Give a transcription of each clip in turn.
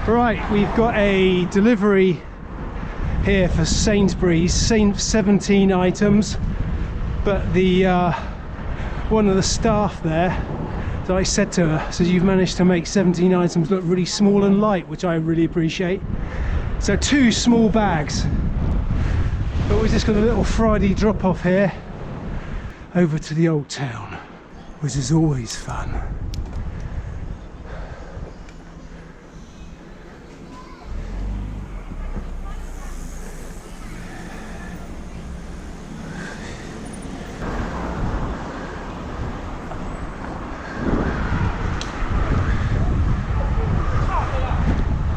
Right, we've got a delivery here for Sainsbury's, 17 items, but the one of the staff there, that I said to her, says you've managed to make 17 items look really small and light, which I really appreciate. So 2 small bags, but we've just got a little Friday drop off here over to the Old Town, which is always fun.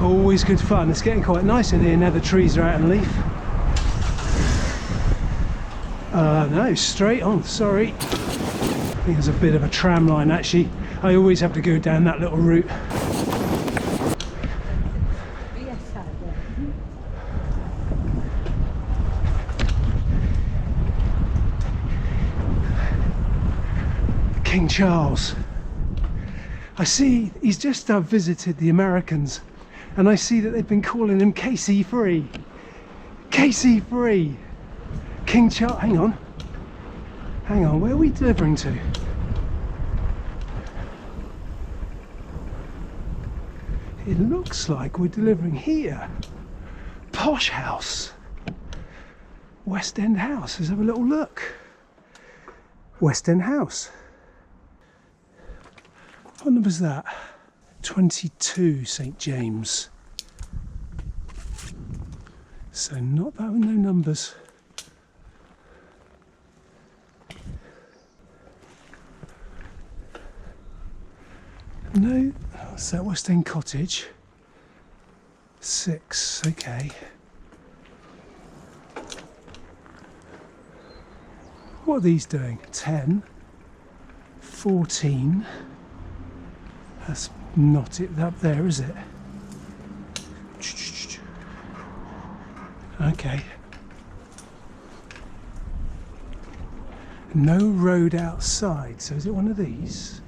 Always good fun. It's getting quite nice in here now the trees are out and leaf. No, straight on, sorry. I think there's a bit of a tram line actually. I always have to go down that little route. King Charles. I see he's just visited the Americans, and I see that they've been calling him KC3. KC3. King Charles. Hang on. Hang on, where are we delivering to? It looks like we're delivering here. Posh House. West End House. Let's have a little look. West End House. What number's that? 22 St James. So not that with no numbers. No, what's that? West End Cottage. 6, okay. What are these doing? 10, 14. That's not it up there, is it? Okay. No road outside, so is it one of these?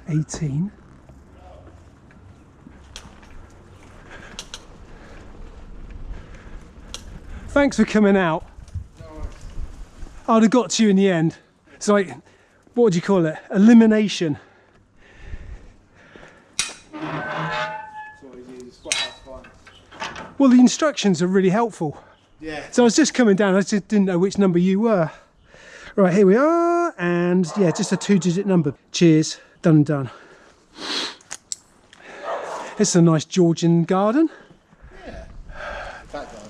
18. Thanks for coming out. No worries. I'd have got to you in the end. It's like, what would you call it? Elimination. Well, the instructions are really helpful. Yeah. So I was just coming down, I just didn't know which number you were. Right, here we are, and yeah, just a 2-digit number. Cheers. Done and done. It's a nice Georgian garden. Yeah. That garden,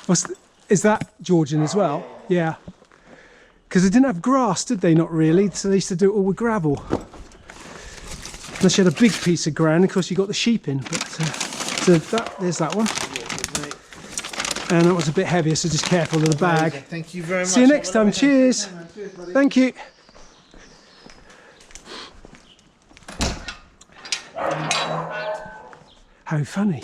isn't it? Is that Georgian as well? Yeah. Because they didn't have grass, did they? Not really. So they used to do it all with gravel. Unless you had a big piece of ground, of course you got the sheep in. But so there's that one. And that was a bit heavier, so just careful of the bag. Thank you very much. See you next time. Cheers. Thank you. How funny.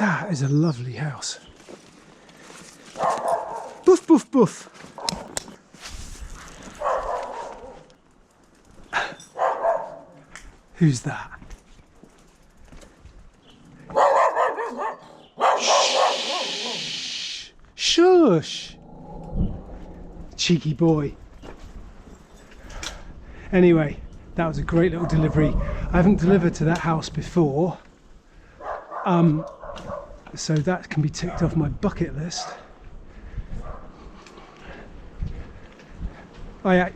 That is a lovely house. Boof, boof, boof. Who's that? Shh. Shush. Cheeky boy. Anyway, that was a great little delivery. I haven't delivered to that house before, so that can be ticked off my bucket list. Oh yeah,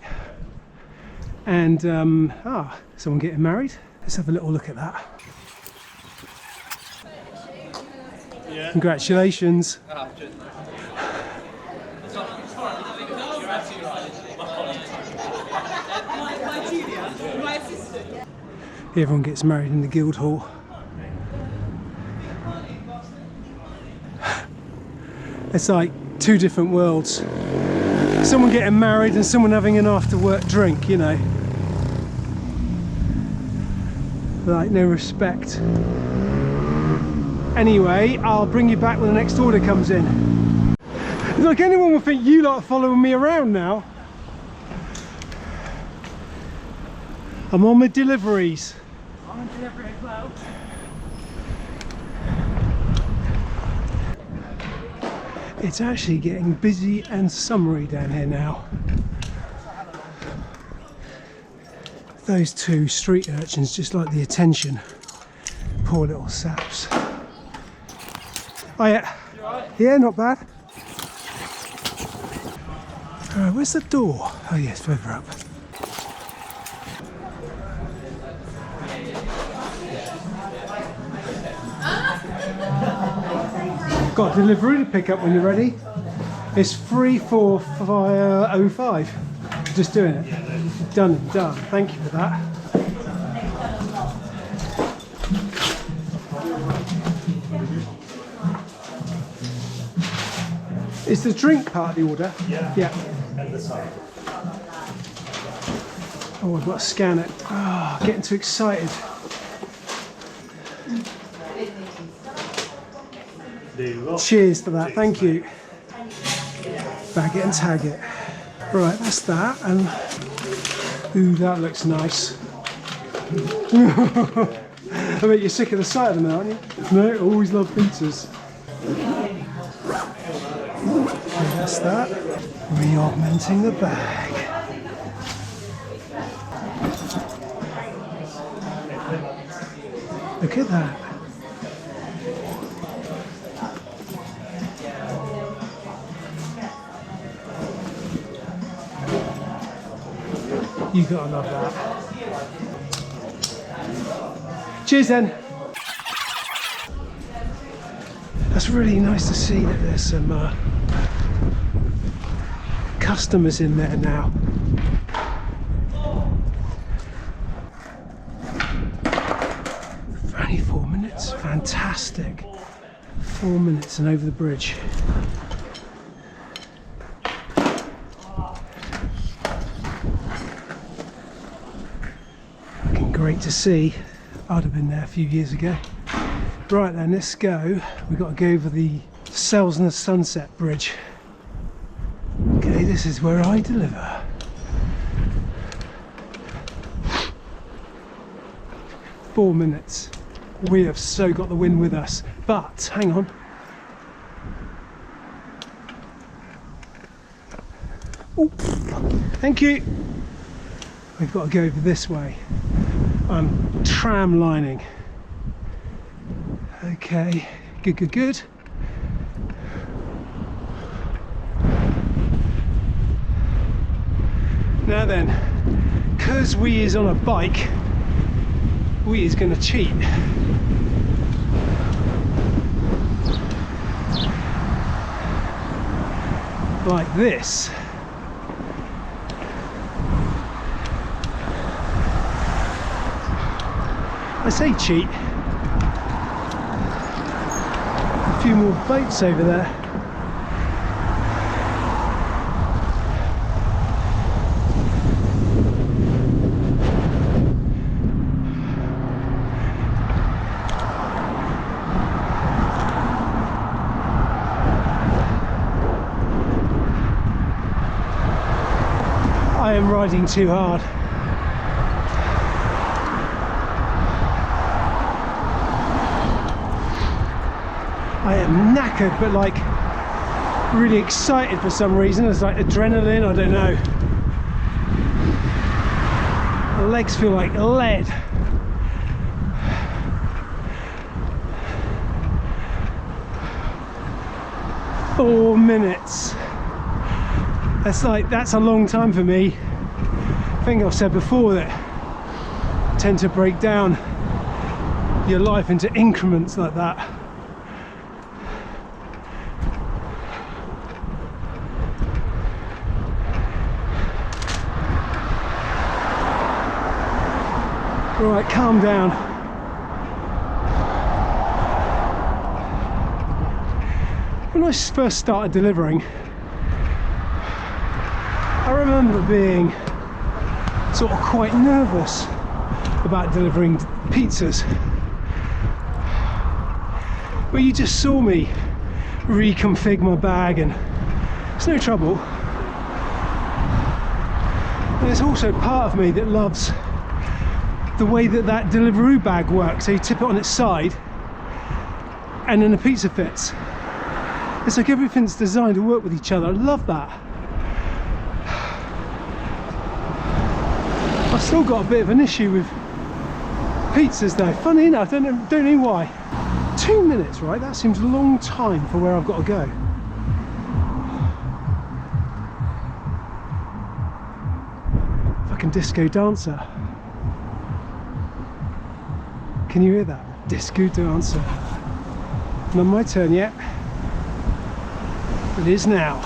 and someone getting married. Let's have a little look at that. Yeah. Congratulations. Everyone gets married in the Guildhall. It's like 2 different worlds. Someone getting married and someone having an after-work drink, you know. Like, no respect. Anyway, I'll bring you back when the next order comes in. It's like anyone will think you lot are following me around now. I'm on my deliveries. I'm on delivery as well. It's actually getting busy and summery down here now. Those two street urchins just like the attention. Poor little saps. Oh yeah. You alright? Yeah, not bad. Alright, where's the door? Oh yes, further up. Got a delivery to pick up when you're ready. It's 34505. Just doing it. Done and done. Thank you for that. Is the drink part of the order? Yeah. Yeah. And the side. Oh, I've got to scan it. Oh, getting too excited. Cheers for that, thank you. Bag it and tag it. Right, that's that. And ooh, that looks nice. I bet you're sick of the sight of them, aren't you? No, always love pizzas. Okay, that's that. Re-augmenting the bag. Look at that. You gotta love that. Cheers then. That's really nice to see that there's some customers in there now. Only 4 minutes, fantastic. 4 minutes and over the bridge. Great to see. I'd have been there a few years ago. Right then, let's go. We've got to go over the Selsna Sunset Bridge. Okay, this is where I deliver. Four minutes. We have so got the wind with us. But, hang on. Oh, thank you. We've got to go over this way. I'm tram lining. Okay, good, good, good. Now then, because we is on a bike, we is going to cheat. Like this. I say cheat. A few more boats over there. I am riding too hard. I am knackered, but like really excited for some reason. It's like adrenaline, I don't know. The legs feel like lead. Four minutes. That's a long time for me. I think I've said before that I tend to break down your life into increments like that. Right, calm down. When I first started delivering, I remember being sort of quite nervous about delivering pizzas. But you just saw me reconfigure my bag and it's no trouble. And there's also part of me that loves the way that that Deliveroo bag works. So you tip it on its side and then the pizza fits. It's like everything's designed to work with each other. I love that. I've still got a bit of an issue with pizzas though. Funny enough, don't know why. 2 minutes, right? That seems a long time for where I've got to go. Fucking disco dancer. Can you hear that? Disco dancer. Not my turn yet. It is now.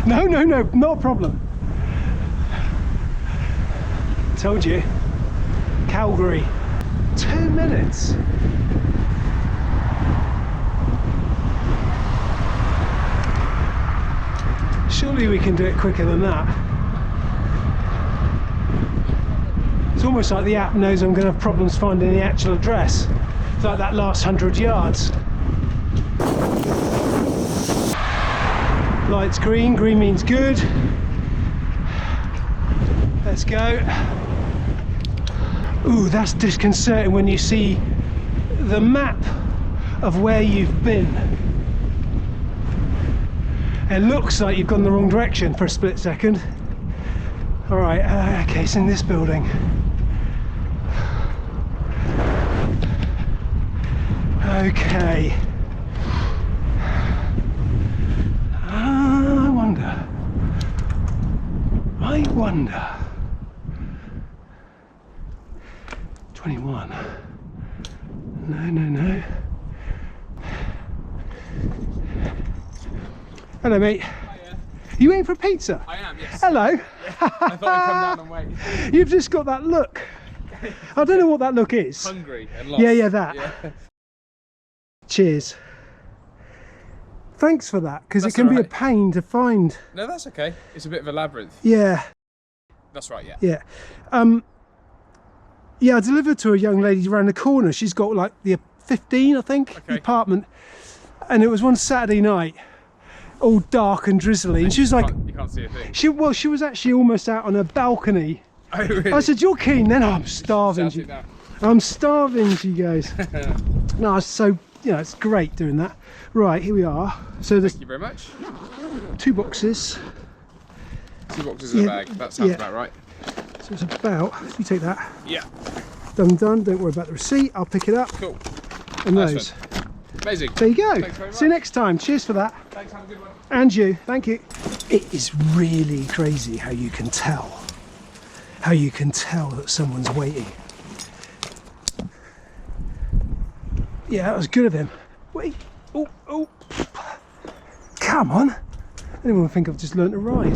No, not a problem. Told you. Calgary. 2 minutes. Surely we can do it quicker than that. It's almost like the app knows I'm going to have problems finding the actual address. It's like that last 100 yards. Light's green, green means good. Let's go. Ooh, that's disconcerting when you see the map of where you've been. It looks like you've gone the wrong direction for a split second. All right, okay, it's in this building. Okay. I wonder. 21. No. Hello, mate. Hiya. You waiting for a pizza? I am, yes. Hello. Yeah. I thought I'd come down and wait. You've just got that look. I don't know what that look is. Hungry and lost. Yeah, that. Yeah. Cheers. Thanks for that, because it can be a pain to find. No, that's okay. It's a bit of a labyrinth. Yeah. That's right, yeah. Yeah. Yeah, I delivered to a young lady around the corner. She's got like the 15, I think, Okay. apartment. And it was one Saturday night, all dark and drizzly. And she was like, You can't see a thing. she was actually almost out on her balcony. Oh, really? I said, you're keen then? Oh, I'm starving. Shout it down. I'm starving, she goes. No, it's so, it's great doing that. Right, here we are. So there's Thank you very much. 2 boxes. 2 boxes in a bag. That sounds about right. So it's about, you take that. Yeah. Done, don't worry about the receipt. I'll pick it up. Cool. And Nice those. one. Amazing. There you go. Thanks very See you much. next time. Cheers for that. Thanks, have a good one. And you. Thank you. It is really crazy how you can tell. How you can tell that someone's waiting. Yeah, that was good of him. Wait. Oh. Come on. Anyone think I've just learnt to ride?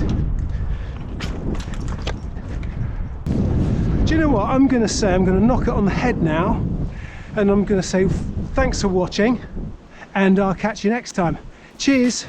Do you know what I'm going to say? I'm going to knock it on the head now, and I'm going to say thanks for watching, and I'll catch you next time. Cheers.